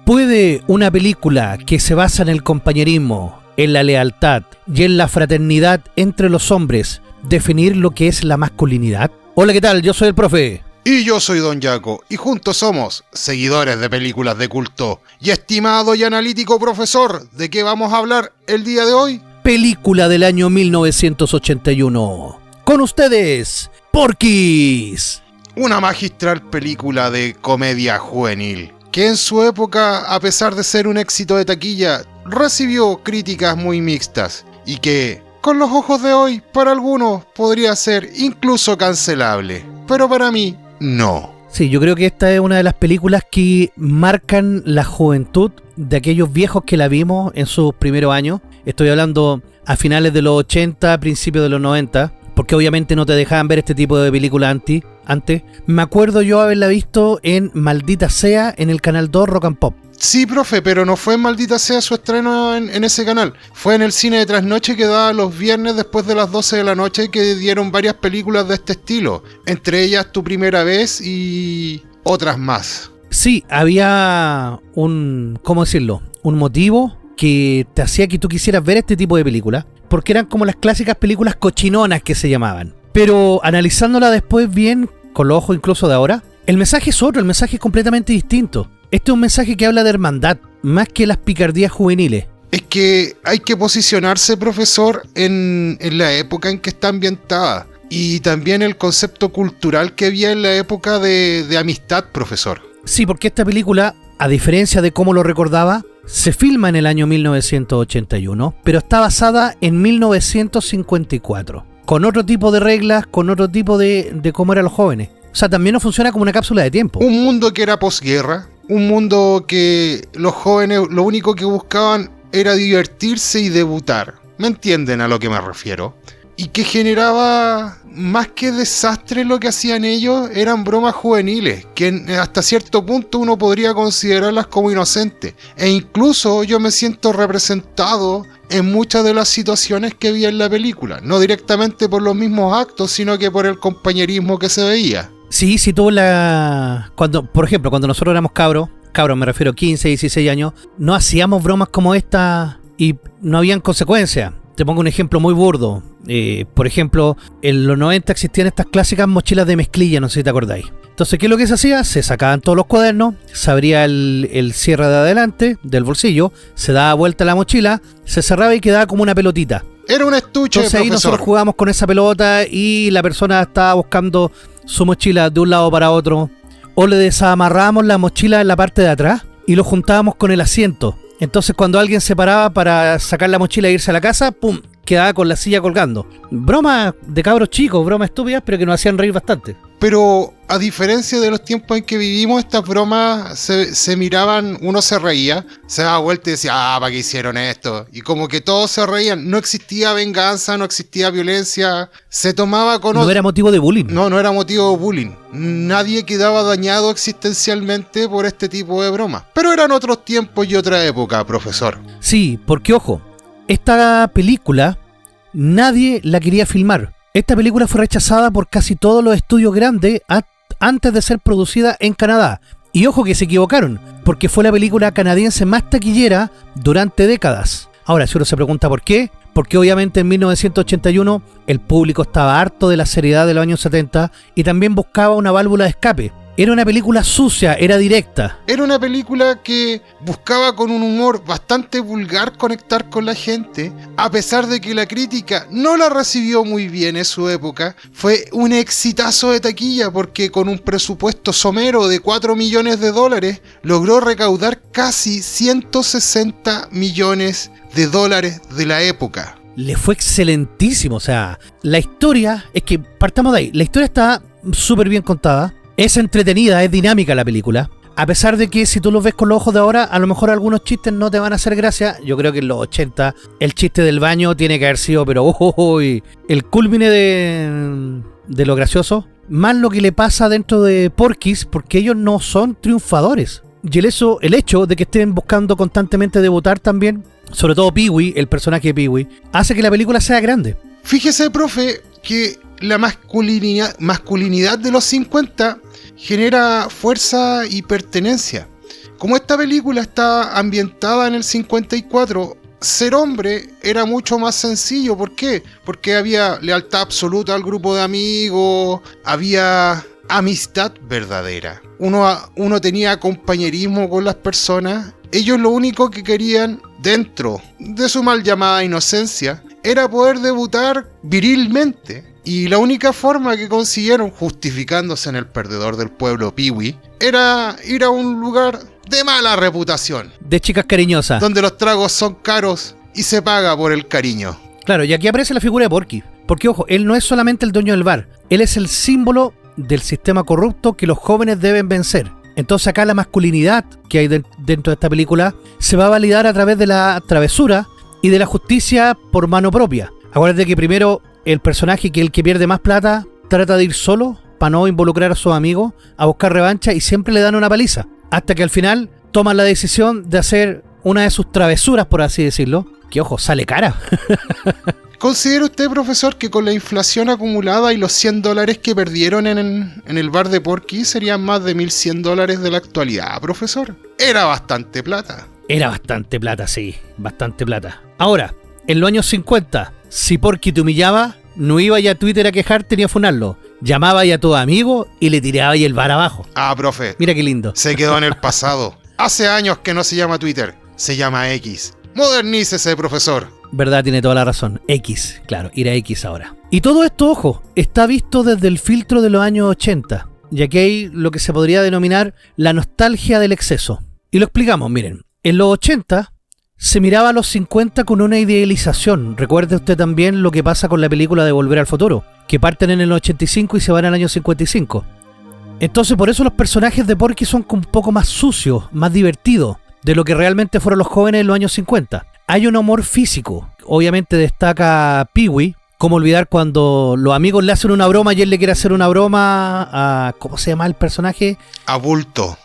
¿Puede una película que se basa en el compañerismo, en la lealtad y en la fraternidad entre los hombres definir lo que es la masculinidad? Hola, ¿qué tal? Yo soy el profe. Y yo soy Don Yaco, y juntos somos seguidores de películas de culto. Y estimado y analítico profesor, ¿de qué vamos a hablar el día de hoy? Película del año 1981. Con ustedes, Porky's. Una magistral película de comedia juvenil, que en su época, a pesar de ser un éxito de taquilla, recibió críticas muy mixtas, y que, con los ojos de hoy, para algunos podría ser incluso cancelable, pero para mí, no. Sí, yo creo que esta es una de las películas que marcan la juventud de aquellos viejos que la vimos en sus primeros años. Estoy hablando a finales de los 80, principios de los 90, porque obviamente no te dejaban ver este tipo de películas antes. Me acuerdo yo haberla visto en Maldita Sea, en el Canal 2 Rock and Pop. Sí, profe, pero no fue en Maldita Sea su estreno en ese canal. Fue en el cine de trasnoche que daba los viernes después de las 12 de la noche, que dieron varias películas de este estilo. Entre ellas Tu Primera Vez y otras más. Sí, había un motivo que te hacía que tú quisieras ver este tipo de películas, porque eran como las clásicas películas cochinonas que se llamaban. Pero analizándola después bien, con los ojos incluso de ahora, el mensaje es otro, el mensaje es completamente distinto. Este es un mensaje que habla de hermandad, más que las picardías juveniles. Es que hay que posicionarse, profesor, en la época en que está ambientada. Y también el concepto cultural que había en la época de amistad, profesor. Sí, porque esta película, a diferencia de cómo lo recordaba, se filma en el año 1981, pero está basada en 1954. Con otro tipo de reglas, con otro tipo de cómo eran los jóvenes. O sea, también no funciona como una cápsula de tiempo. Un mundo que era posguerra. Un mundo que los jóvenes lo único que buscaban era divertirse y debutar. ¿Me entienden a lo que me refiero? Y que generaba más que desastre lo que hacían ellos, eran bromas juveniles, que hasta cierto punto uno podría considerarlas como inocentes. E incluso yo me siento representado en muchas de las situaciones que vi en la película. No directamente por los mismos actos, sino que por el compañerismo que se veía. Sí, por ejemplo, cuando nosotros éramos cabros me refiero a 15, 16 años, no hacíamos bromas como esta y no habían consecuencias. Te pongo un ejemplo muy burdo. Por ejemplo, en los 90 existían estas clásicas mochilas de mezclilla, no sé si te acordáis. Entonces, ¿qué es lo que se hacía? Se sacaban todos los cuadernos, se abría el cierre de adelante, del bolsillo, se daba vuelta la mochila, se cerraba y quedaba como una pelotita. Era un estuche, entonces ahí profesor. Nosotros jugábamos con esa pelota y la persona estaba buscando su mochila de un lado para otro. O le desamarrábamos la mochila en la parte de atrás y lo juntábamos con el asiento. Entonces cuando alguien se paraba para sacar la mochila e irse a la casa, ¡pum!, quedaba con la silla colgando. Bromas de cabros chicos, bromas estúpidas, pero que nos hacían reír bastante. Pero a diferencia de los tiempos en que vivimos, estas bromas se miraban, uno se reía, se daba vuelta y decía, ¿para qué hicieron esto? Y como que todos se reían, no existía venganza, no existía violencia, se tomaba con... No era motivo de bullying. No era motivo de bullying. Nadie quedaba dañado existencialmente por este tipo de bromas. Pero eran otros tiempos y otra época, profesor. Sí, porque ojo, esta película nadie la quería filmar. Esta película fue rechazada por casi todos los estudios grandes antes de ser producida en Canadá. Y ojo que se equivocaron, porque fue la película canadiense más taquillera durante décadas. Ahora, si uno se pregunta por qué, porque obviamente en 1981 el público estaba harto de la seriedad de los años 70 y también buscaba una válvula de escape. Era una película sucia, era directa. Era una película que buscaba con un humor bastante vulgar conectar con la gente, a pesar de que la crítica no la recibió muy bien en su época. Fue un exitazo de taquilla porque con un presupuesto somero de $4 millones logró recaudar casi 160 millones de dólares de la época. Le fue excelentísimo, o sea, la historia, es que partamos de ahí, la historia está súper bien contada. Es entretenida, es dinámica la película. A pesar de que si tú lo ves con los ojos de ahora, a lo mejor algunos chistes no te van a hacer gracia. Yo creo que en los 80 el chiste del baño tiene que haber sido, pero el culmine de lo gracioso. Más lo que le pasa dentro de Porky's, porque ellos no son triunfadores. Y el hecho de que estén buscando constantemente debutar también, sobre todo Pee-wee, el personaje de Pee-wee, hace que la película sea grande. Fíjese, profe, que la masculinidad de los 50 genera fuerza y pertenencia. como esta película está ambientada en el 54, ser hombre era mucho más sencillo. ¿Por qué? Porque había lealtad absoluta al grupo de amigos, había amistad verdadera. Uno tenía compañerismo con las personas. Ellos lo único que querían, dentro de su mal llamada inocencia, era poder debutar virilmente. Y la única forma que consiguieron, justificándose en el perdedor del pueblo Pee-wee, era ir a un lugar de mala reputación. De chicas cariñosas. Donde los tragos son caros y se paga por el cariño. Claro, y aquí aparece la figura de Porky. Porque, ojo, él no es solamente el dueño del bar. Él es el símbolo del sistema corrupto que los jóvenes deben vencer. Entonces acá la masculinidad que hay dentro de esta película se va a validar a través de la travesura y de la justicia por mano propia. Acuérdate que primero el personaje, que es el que pierde más plata, trata de ir solo para no involucrar a sus amigos, a buscar revancha, y siempre le dan una paliza. Hasta que al final toman la decisión de hacer una de sus travesuras, por así decirlo, que, ojo, sale cara. ¿Considera usted, profesor, que con la inflación acumulada y los $100 que perdieron en el bar de Porky serían más de $1.100 de la actualidad, profesor? Era bastante plata. Era bastante plata, sí, bastante plata. Ahora, en los años 50, si Porky te humillaba, no iba ya a Twitter a quejarte ni a funarlo. Llamaba ya a tu amigo y le tiraba ya el bar abajo. Ah, profe. Mira qué lindo. Se quedó en el pasado. Hace años que no se llama Twitter, se llama X. Modernícese, profesor. Verdad, tiene toda la razón. X, claro, ir a X ahora. Y todo esto, ojo, está visto desde el filtro de los años 80, ya que hay lo que se podría denominar la nostalgia del exceso. Y lo explicamos, miren. En los 80 se miraba a los 50 con una idealización. Recuerde usted también lo que pasa con la película de Volver al Futuro, que parten en el 85 y se van al año 55. Entonces por eso los personajes de Porky son un poco más sucios, más divertidos de lo que realmente fueron los jóvenes en los años 50. Hay un humor físico. Obviamente destaca Pee-wee. ¿Cómo olvidar cuando los amigos le hacen una broma y él le quiere hacer una broma a... ¿cómo se llama el personaje? A Bulto.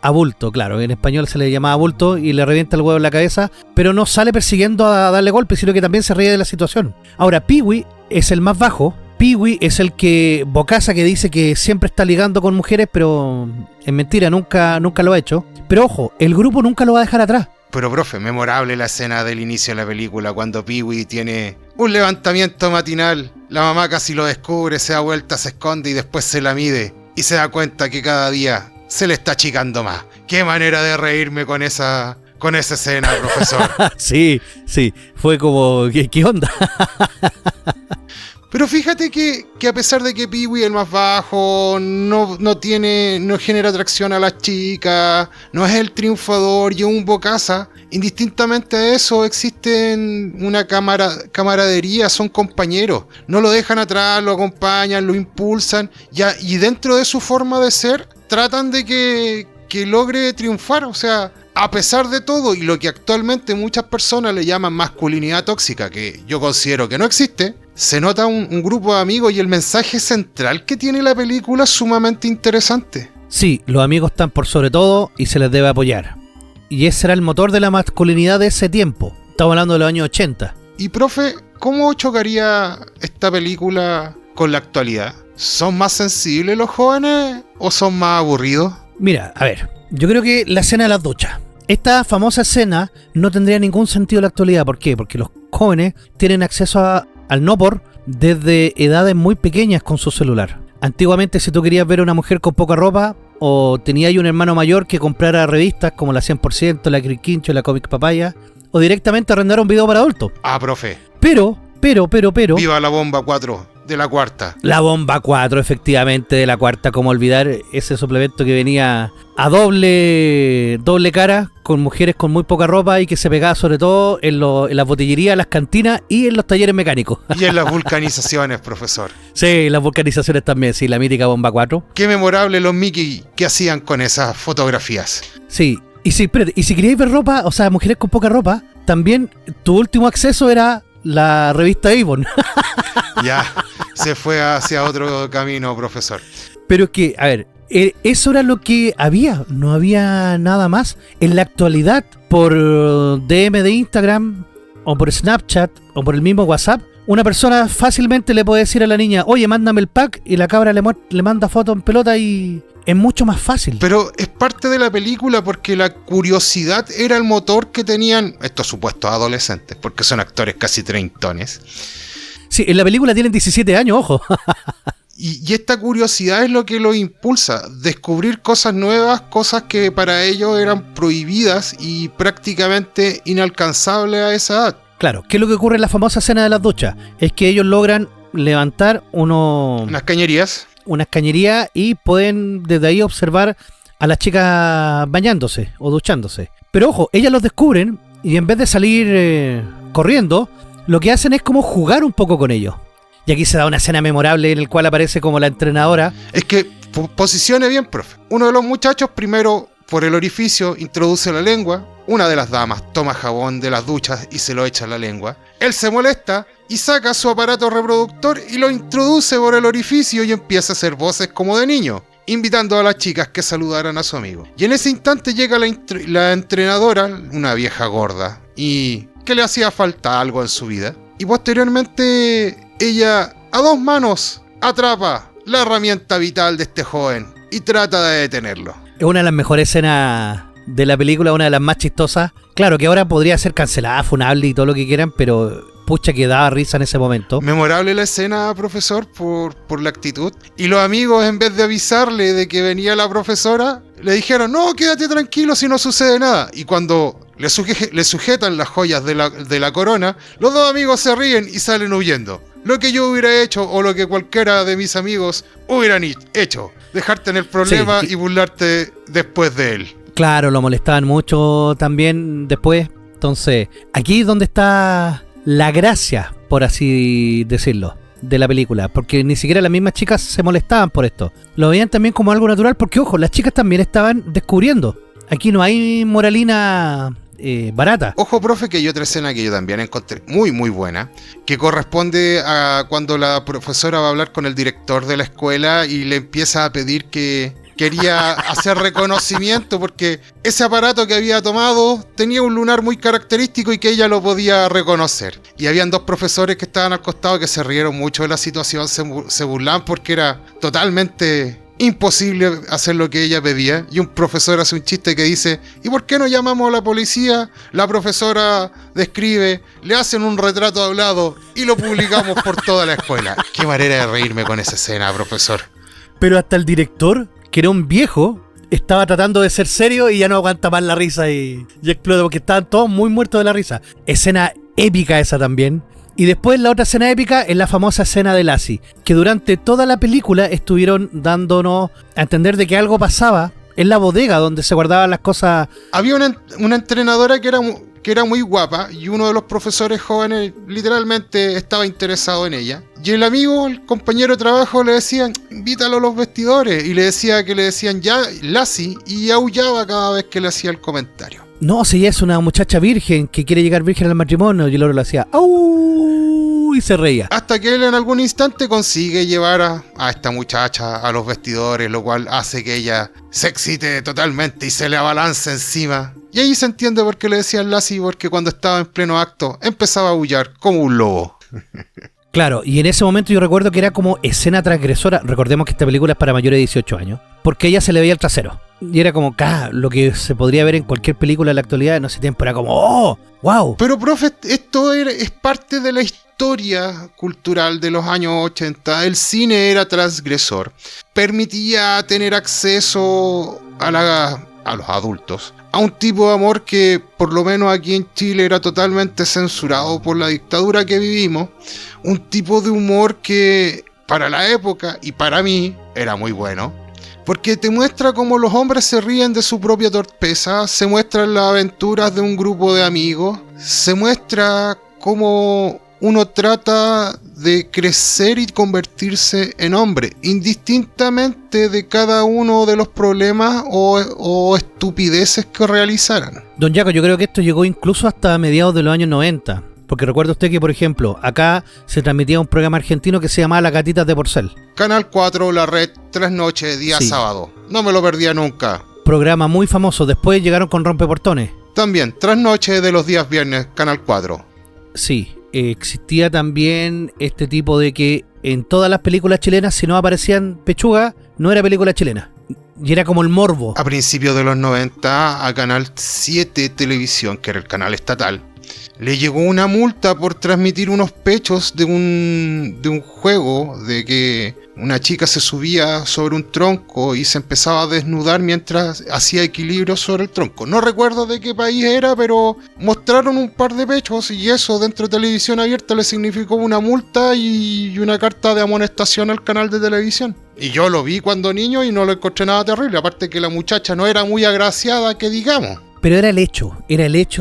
A Bulto, claro. En español se le llamaba Bulto y le revienta el huevo en la cabeza, pero no sale persiguiendo a darle golpes, sino que también se ríe de la situación. Ahora, Pee-wee es el más bajo. Pee-wee es el que bocaza, que dice que siempre está ligando con mujeres, pero es mentira, nunca lo ha hecho. Pero ojo, el grupo nunca lo va a dejar atrás. Pero, profe, memorable la escena del inicio de la película, cuando Pee-wee tiene un levantamiento matinal, la mamá casi lo descubre, se da vuelta, se esconde y después se la mide y se da cuenta que cada día se le está achicando más. Qué manera de reírme con esa escena, profesor. Sí, fue como, ¿qué onda? Pero fíjate que a pesar de que Pee-wee, el más bajo, no genera atracción a las chicas, no es el triunfador y un bocaza, indistintamente a eso existen una camaradería, son compañeros, no lo dejan atrás, lo acompañan, lo impulsan, y dentro de su forma de ser, tratan de que logre triunfar. O sea, a pesar de todo, y lo que actualmente muchas personas le llaman masculinidad tóxica, que yo considero que no existe, se nota un grupo de amigos, y el mensaje central que tiene la película es sumamente interesante. Sí, los amigos están por sobre todo y se les debe apoyar. Y ese era el motor de la masculinidad de ese tiempo. Estamos hablando de los años 80. Y profe, ¿cómo chocaría esta película con la actualidad? ¿Son más sensibles los jóvenes o son más aburridos? Mira, a ver, yo creo que la escena de las duchas. Esta famosa escena no tendría ningún sentido en la actualidad. ¿Por qué? Porque los jóvenes tienen acceso al no por desde edades muy pequeñas con su celular. Antiguamente, si tú querías ver a una mujer con poca ropa, o tenías un hermano mayor que comprara revistas como la 100%, la Quincho, la Comic Papaya, o directamente arrendar un video para adultos. Ah, profe. Pero... ¡Viva la bomba 4 de la cuarta! La bomba 4, efectivamente, de la cuarta. Cómo olvidar ese suplemento que venía a doble cara, con mujeres con muy poca ropa y que se pegaba sobre todo en las botillerías, las cantinas y en los talleres mecánicos. Y en las vulcanizaciones, profesor. Sí, las vulcanizaciones también, sí, la mítica bomba 4. Qué memorable los Mickey que hacían con esas fotografías. Sí, y si queríais ver ropa, o sea, mujeres con poca ropa, también tu último acceso era la revista Avon. Ya, se fue hacia otro camino, profesor. Pero es que, a ver, eso era lo que había, no había nada más. En la actualidad, por DM de Instagram, o por Snapchat, o por el mismo WhatsApp, una persona fácilmente le puede decir a la niña, oye, mándame el pack, y la cabra le manda foto en pelota y es mucho más fácil. Pero es parte de la película porque la curiosidad era el motor que tenían estos supuestos adolescentes, porque son actores casi treintones. Sí, en la película tienen 17 años, ojo. Y esta curiosidad es lo que los impulsa, descubrir cosas nuevas, cosas que para ellos eran prohibidas y prácticamente inalcanzables a esa edad. Claro, ¿qué es lo que ocurre en la famosa escena de las duchas? Es que ellos logran levantar unas cañerías y pueden desde ahí observar a las chicas bañándose o duchándose. Pero ojo, ellas los descubren y en vez de salir corriendo, lo que hacen es como jugar un poco con ellos. Y aquí se da una escena memorable en la cual aparece como la entrenadora. Es que posicione bien, profe. Uno de los muchachos primero por el orificio introduce la lengua. Una de las damas toma jabón de las duchas y se lo echa a la lengua. Él se molesta y saca su aparato reproductor y lo introduce por el orificio y empieza a hacer voces como de niño, invitando a las chicas que saludaran a su amigo. Y en ese instante llega la entrenadora, una vieja gorda, y que le hacía falta algo en su vida. Y posteriormente ella, a dos manos, atrapa la herramienta vital de este joven y trata de detenerlo. Es una de las mejores escenas de la película, una de las más chistosas. Claro que ahora podría ser cancelada, funable y todo lo que quieran, pero pucha que daba risa en ese momento. Memorable la escena, profesor, por la actitud. Y los amigos, en vez de avisarle de que venía la profesora, le dijeron, no, quédate tranquilo si no sucede nada. Y cuando le sujetan las joyas de la corona, los dos amigos se ríen y salen huyendo. Lo que yo hubiera hecho o lo que cualquiera de mis amigos hubieran hecho. Dejarte en el problema y burlarte después de él. Claro, lo molestaban mucho también después. Entonces, aquí es donde está la gracia, por así decirlo, de la película. Porque ni siquiera las mismas chicas se molestaban por esto. Lo veían también como algo natural porque, ojo, las chicas también estaban descubriendo. Aquí no hay moralina barata. Ojo, profe, que hay otra escena que yo también encontré muy muy buena, que corresponde a cuando la profesora va a hablar con el director de la escuela y le empieza a pedir que quería hacer reconocimiento porque ese aparato que había tomado tenía un lunar muy característico y que ella lo podía reconocer. Y habían dos profesores que estaban al costado que se rieron mucho de la situación, se burlaban porque era totalmente imposible hacer lo que ella pedía. Y un profesor hace un chiste que dice, ¿y por qué no llamamos a la policía? La profesora describe, le hacen un retrato hablado y lo publicamos por toda la escuela. Qué manera de reírme con esa escena, profesor. Pero hasta el director, que era un viejo, estaba tratando de ser serio y ya no aguanta más la risa y explota porque estaban todos muy muertos de la risa. Escena épica esa también. Y después la otra escena épica es la famosa escena de Lassie, que durante toda la película estuvieron dándonos a entender de que algo pasaba en la bodega donde se guardaban las cosas. Había una entrenadora que era muy guapa y uno de los profesores jóvenes literalmente estaba interesado en ella. Y el amigo, el compañero de trabajo le decían, invítalo a los vestidores. Y le decían ya Lassie y aullaba cada vez que le hacía el comentario. No, si es una muchacha virgen que quiere llegar virgen al matrimonio, y el otro lo hacía ¡au! Y se reía. Hasta que él en algún instante consigue llevar a esta muchacha a los vestidores, lo cual hace que ella se excite totalmente y se le abalance encima. Y ahí se entiende por qué le decían Lassie, porque cuando estaba en pleno acto empezaba a aullar como un lobo. Claro, y en ese momento yo recuerdo que era como escena transgresora. Recordemos que esta película es para mayores de 18 años. Porque a ella se le veía el trasero. Y era como, lo que se podría ver en cualquier película en la actualidad en ese tiempo. Era como, ¡oh! ¡Wow! Pero, profe, esto es parte de la historia cultural de los años 80. El cine era transgresor. Permitía tener acceso a los adultos a un tipo de amor que, por lo menos aquí en Chile, era totalmente censurado por la dictadura que vivimos. Un tipo de humor que, para la época y para mí, era muy bueno. Porque te muestra cómo los hombres se ríen de su propia torpeza, se muestran las aventuras de un grupo de amigos, se muestra cómo uno trata de crecer y convertirse en hombre, indistintamente de cada uno de los problemas o estupideces que realizaran. Don Jaco, yo creo que esto llegó incluso hasta mediados de los años 90. Porque recuerda usted que, por ejemplo, acá se transmitía un programa argentino que se llamaba Las Gatitas de Porcel. Canal 4, La Red, 3 noches, día sábado. No me lo perdía nunca. Programa muy famoso. Después llegaron con Rompeportones. También, 3 noches de los días viernes, Canal 4. Sí. existía también este tipo de que en todas las películas chilenas, si no aparecían pechugas, no era película chilena. Y era como el morbo. A principios de los 90, a Canal 7 Televisión, que era el canal estatal, le llegó una multa por transmitir unos pechos de un juego de que una chica se subía sobre un tronco y se empezaba a desnudar mientras hacía equilibrio sobre el tronco. No recuerdo de qué país era, pero mostraron un par de pechos y eso dentro de televisión abierta le significó una multa y una carta de amonestación al canal de televisión. Y yo lo vi cuando niño y no lo encontré nada terrible, aparte que la muchacha no era muy agraciada, que digamos. Pero era el hecho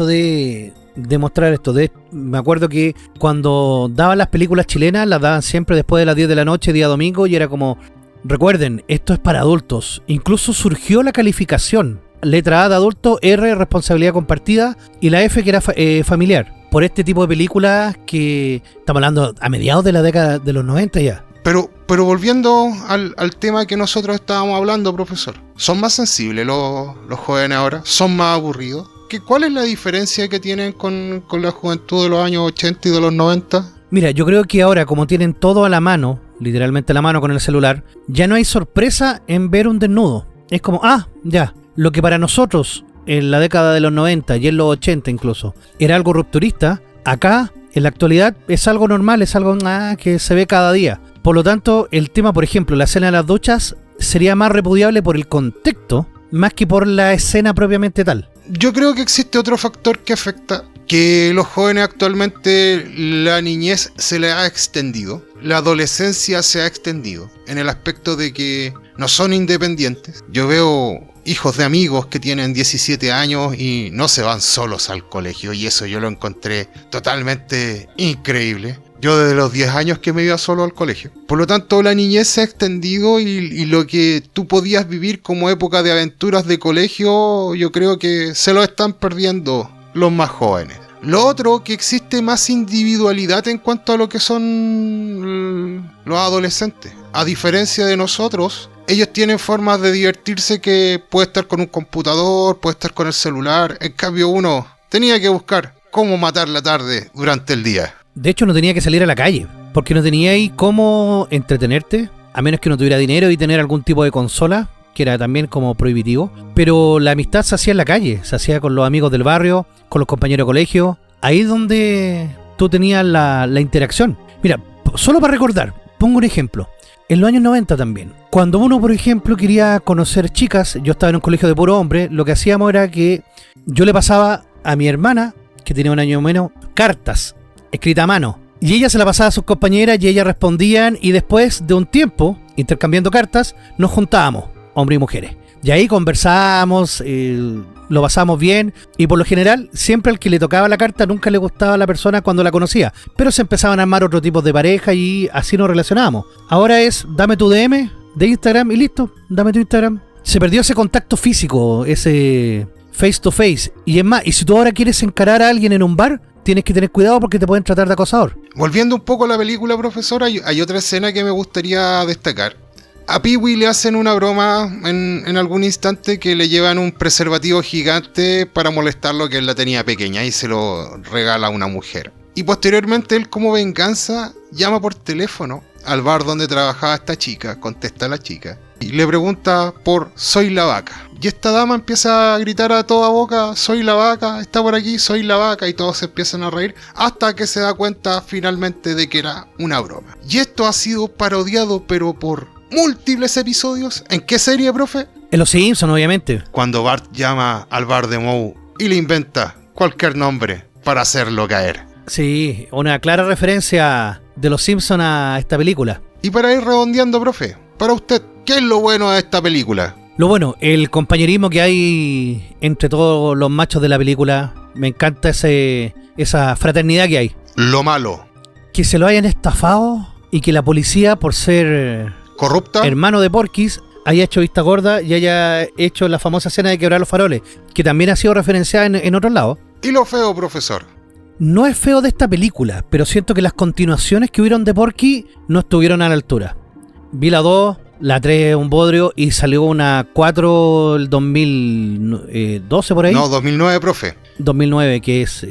de mostrar esto. Me acuerdo que cuando daban las películas chilenas, las daban siempre después de las 10 de la noche, día domingo, y era como, recuerden, esto es para adultos. Incluso surgió la calificación. Letra A de adulto, R, responsabilidad compartida, y la F, que era familiar. Por este tipo de películas que estamos hablando a mediados de la década de los 90 ya. Pero volviendo al tema que nosotros estábamos hablando, profesor, ¿son más sensibles los jóvenes ahora? ¿Son más aburridos? ¿Cuál es la diferencia que tienen con la juventud de los años 80 y de los 90? Mira, yo creo que ahora, como tienen todo a la mano, literalmente a la mano con el celular, ya no hay sorpresa en ver un desnudo. Es como, ya, lo que para nosotros en la década de los 90 y en los 80 incluso era algo rupturista, acá en la actualidad es algo normal, es algo que se ve cada día. Por lo tanto, el tema, por ejemplo, la escena de las duchas sería más repudiable por el contexto más que por la escena propiamente tal. Yo creo que existe otro factor que afecta, que los jóvenes actualmente, la niñez se le ha extendido, la adolescencia se ha extendido, en el aspecto de que no son independientes. Yo veo hijos de amigos que tienen 17 años y no se van solos al colegio, y eso yo lo encontré totalmente increíble. Yo desde los 10 años que me iba solo al colegio. Por lo tanto, la niñez se ha extendido y lo que tú podías vivir como época de aventuras de colegio, yo creo que se lo están perdiendo los más jóvenes. Lo otro, que existe más individualidad en cuanto a lo que son los adolescentes. A diferencia de nosotros, ellos tienen formas de divertirse que puede estar con un computador, puede estar con el celular. En cambio, uno tenía que buscar cómo matar la tarde durante el día. De hecho, no tenía que salir a la calle, porque no tenía ahí cómo entretenerte, a menos que uno tuviera dinero y tener algún tipo de consola, que era también como prohibitivo. Pero la amistad se hacía en la calle, se hacía con los amigos del barrio, con los compañeros de colegio. Ahí es donde tú tenías la interacción. Mira, solo para recordar, pongo un ejemplo. En los años 90 también, cuando uno, por ejemplo, quería conocer chicas, yo estaba en un colegio de puro hombre, lo que hacíamos era que yo le pasaba a mi hermana, que tenía un año menos, cartas escrita a mano, y ella se la pasaba a sus compañeras y ellas respondían, y después de un tiempo, intercambiando cartas, nos juntábamos, hombres y mujeres, y ahí conversábamos, lo pasábamos bien, y por lo general, siempre al que le tocaba la carta nunca le gustaba a la persona cuando la conocía, pero se empezaban a armar otro tipo de pareja y así nos relacionábamos. Ahora es, dame tu DM de Instagram y listo, dame tu Instagram. Se perdió ese contacto físico, ese face to face, y es más, y si tú ahora quieres encarar a alguien en un bar, tienes que tener cuidado porque te pueden tratar de acosador. Volviendo un poco a la película, profesor, hay otra escena que me gustaría destacar. A Pee-wee le hacen una broma en algún instante que le llevan un preservativo gigante para molestarlo, que él la tenía pequeña, y se lo regala a una mujer. Y posteriormente él, como venganza, llama por teléfono al bar donde trabajaba esta chica, contesta a la chica, y le pregunta por Soy la Vaca. Y esta dama empieza a gritar a toda boca, Soy la Vaca, está por aquí, Soy la Vaca, y todos se empiezan a reír, hasta que se da cuenta finalmente de que era una broma. Y esto ha sido parodiado, pero por múltiples episodios. ¿En qué serie, profe? En Los Simpsons, obviamente. Cuando Bart llama al bar de Moe y le inventa cualquier nombre para hacerlo caer. Sí, una clara referencia de Los Simpsons a esta película. Y para ir redondeando, profe, para usted, ¿qué es lo bueno de esta película? Lo bueno, el compañerismo que hay entre todos los machos de la película. Me encanta esa fraternidad que hay. Lo malo. Que se lo hayan estafado y que la policía, por ser corrupta, hermano de Porky's, haya hecho vista gorda y haya hecho la famosa escena de quebrar los faroles, que también ha sido referenciada en otros lados. ¿Y lo feo, profesor? No es feo de esta película, pero siento que las continuaciones que hubieron de Porky no estuvieron a la altura. Vi la 2, La 3 es un bodrio y salió una 4 el 2012 por ahí. No, 2009, profe. 2009, que es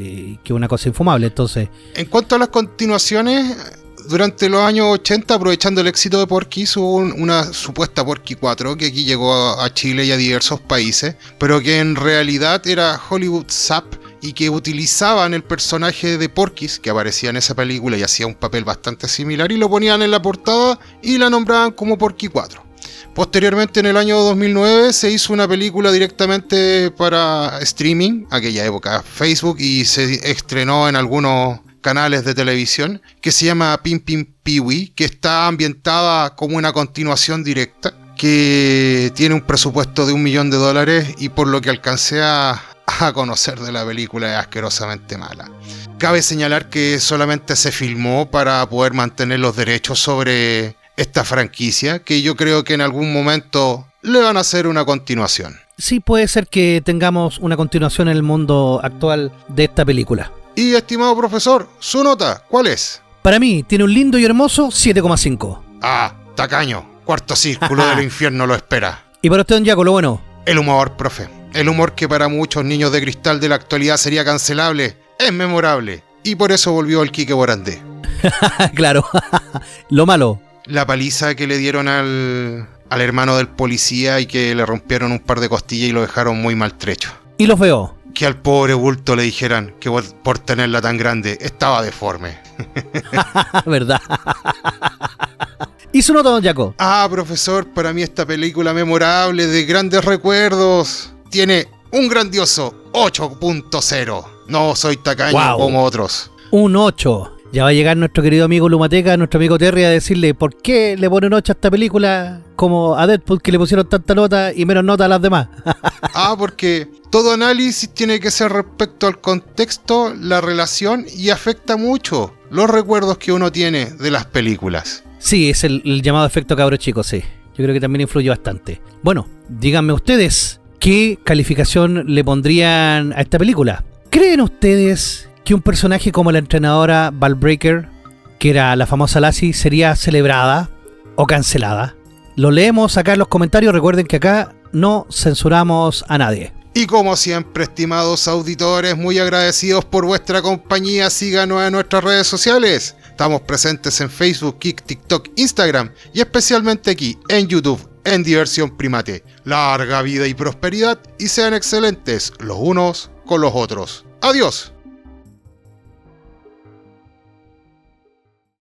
una cosa infumable, entonces. En cuanto a las continuaciones, durante los años 80, aprovechando el éxito de Porky's, hubo una supuesta Porky 4 que aquí llegó a Chile y a diversos países, pero que en realidad era Hollywood Zap y que utilizaban el personaje de Porky's que aparecía en esa película y hacía un papel bastante similar y lo ponían en la portada y la nombraban como Porky 4. Posteriormente, en el año 2009, se hizo una película directamente para streaming, aquella época Facebook, y se estrenó en algunos canales de televisión, que se llama Pin Pin Pee-wee, que está ambientada como una continuación directa, que tiene un presupuesto de $1 millón y por lo que alcancé a conocer de la película es asquerosamente mala. Cabe señalar que solamente se filmó para poder mantener los derechos sobre esta franquicia, que yo creo que en algún momento le van a hacer una continuación. Sí, puede ser que tengamos una continuación en el mundo actual de esta película. Y estimado profesor, su nota, ¿cuál es? Para mí, tiene un lindo y hermoso 7,5. Ah, tacaño, cuarto círculo del infierno lo espera. Y para usted, don Jaco, lo bueno. El humor, profe. El humor que para muchos niños de cristal de la actualidad sería cancelable, es memorable. Y por eso volvió el Quique Borandé. Claro. Lo malo. La paliza que le dieron al hermano del policía y que le rompieron un par de costillas y lo dejaron muy maltrecho. Y los veo. Que al pobre bulto le dijeran que por tenerla tan grande estaba deforme. ¿Verdad? ¿Y su nota, don Jaco? Ah, profesor, para mí esta película memorable de grandes recuerdos tiene un grandioso 8.0. No soy tacaño como otros. Un 8. Ya va a llegar nuestro querido amigo Lumateca, nuestro amigo Terry, a decirle por qué le ponen 8 a esta película, como a Deadpool, que le pusieron tanta nota y menos nota a las demás. Porque todo análisis tiene que ser respecto al contexto, la relación, y afecta mucho los recuerdos que uno tiene de las películas. Sí, es el llamado efecto cabro chico, sí. Yo creo que también influye bastante. Bueno, díganme ustedes, ¿qué calificación le pondrían a esta película? ¿Creen ustedes que un personaje como la entrenadora Val Breaker, que era la famosa Lassie, sería celebrada o cancelada? Lo leemos acá en los comentarios. Recuerden que acá no censuramos a nadie. Y como siempre, estimados auditores, muy agradecidos por vuestra compañía. Síganos en nuestras redes sociales. Estamos presentes en Facebook, Kik, TikTok, Instagram y especialmente aquí en YouTube, en Diversión Primate. Larga vida y prosperidad y sean excelentes los unos con los otros. Adiós.